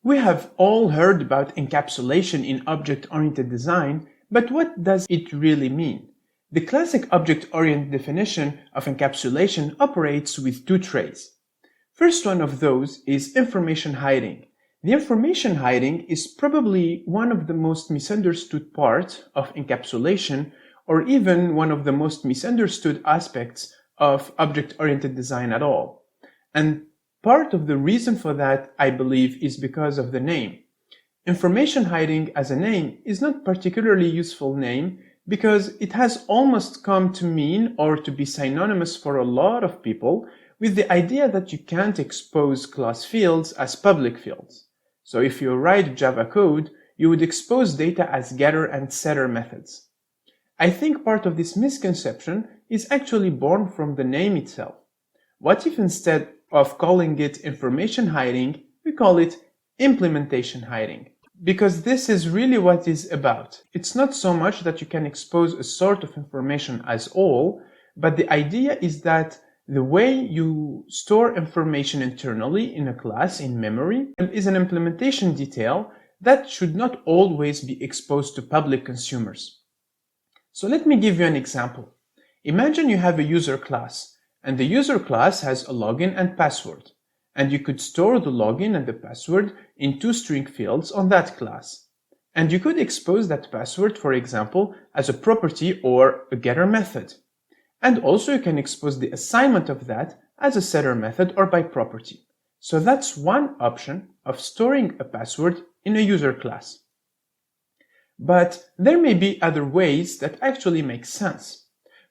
We have all heard about encapsulation in object-oriented design, but what does it really mean? The classic object-oriented definition of encapsulation operates with two trays. First one of those is information hiding. The information hiding is probably one of the most misunderstood parts of encapsulation, or even one of the most misunderstood aspects of object-oriented design at all. And part of the reason for that, I believe, is because of the name. Information hiding as a name is not a particularly useful name because it has almost come to mean or to be synonymous for a lot of people with the idea that you can't expose class fields as public fields. So if you write Java code, you would expose data as getter and setter methods. I think part of this misconception is actually born from the name itself. What if instead of calling it information hiding, we call it implementation hiding? Because this is really what it's about. It's not so much that you can expose a sort of information as all, but the idea is that the way you store information internally in a class in memory is an implementation detail that should not always be exposed to public consumers. So let me give you an example. Imagine you have a user class, and the user class has a login and password, and you could store the login and the password in two string fields on that class. And you could expose that password, for example, as a property or a getter method. And also you can expose the assignment of that as a setter method or by property. So that's one option of storing a password in a user class. But there may be other ways that actually make sense.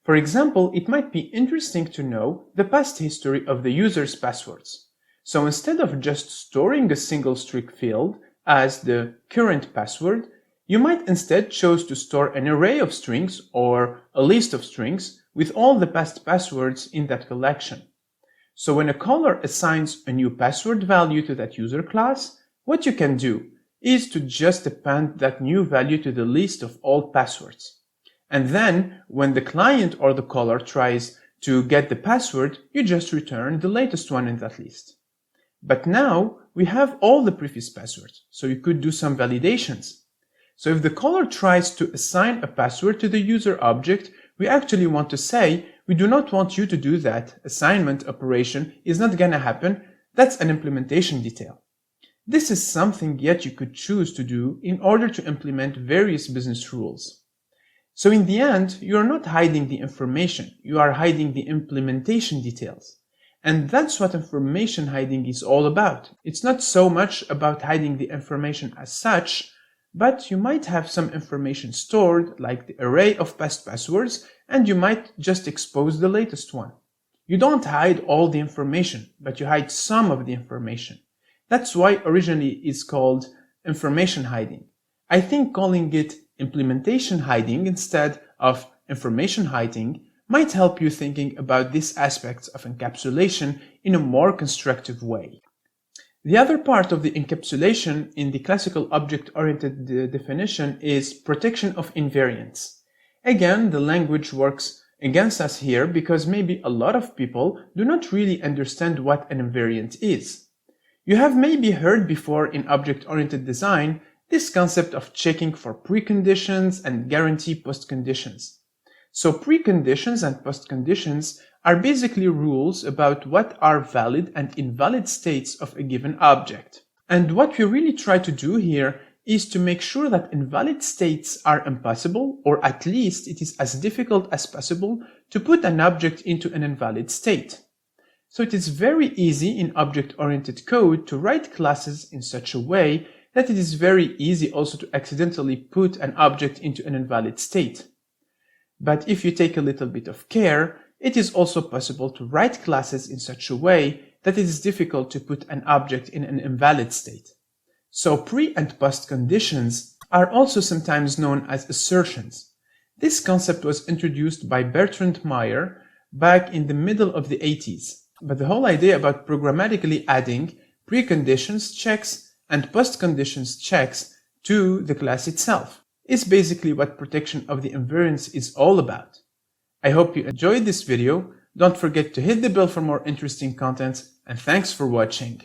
For example, it might be interesting to know the past history of the user's passwords. So instead of just storing a single string field as the current password, you might instead choose to store an array of strings or a list of strings with all the past passwords in that collection. So when a caller assigns a new password value to that user class, what you can do is to just append that new value to the list of all passwords. And then when the client or the caller tries to get the password, you just return the latest one in that list. But now we have all the previous passwords, so you could do some validations. So if the caller tries to assign a password to the user object, we actually want to say, we do not want you to do that. Assignment operation is not gonna happen. That's an implementation detail. This is something yet you could choose to do in order to implement various business rules. So in the end, you are not hiding the information. You are hiding the implementation details. And that's what information hiding is all about. It's not so much about hiding the information as such, but you might have some information stored, like the array of past passwords, and you might just expose the latest one. You don't hide all the information, but you hide some of the information. That's why originally it's called information hiding. I think calling it implementation hiding instead of information hiding might help you thinking about these aspects of encapsulation in a more constructive way. The other part of the encapsulation in the classical object-oriented definition is protection of invariants. Again, the language works against us here because maybe a lot of people do not really understand what an invariant is. You have maybe heard before in object-oriented design this concept of checking for preconditions and guarantee postconditions. So preconditions and postconditions are basically rules about what are valid and invalid states of a given object. And what we really try to do here is to make sure that invalid states are impossible, or at least it is as difficult as possible to put an object into an invalid state. So it is very easy in object-oriented code to write classes in such a way that it is very easy also to accidentally put an object into an invalid state. But if you take a little bit of care, it is also possible to write classes in such a way that it is difficult to put an object in an invalid state. So pre and post conditions are also sometimes known as assertions. This concept was introduced by Bertrand Meyer back in the middle of the 80s. But the whole idea about programmatically adding preconditions checks and postconditions checks to the class itself is basically what protection of the invariants is all about. I hope you enjoyed this video. Don't forget to hit the bell for more interesting content, and thanks for watching.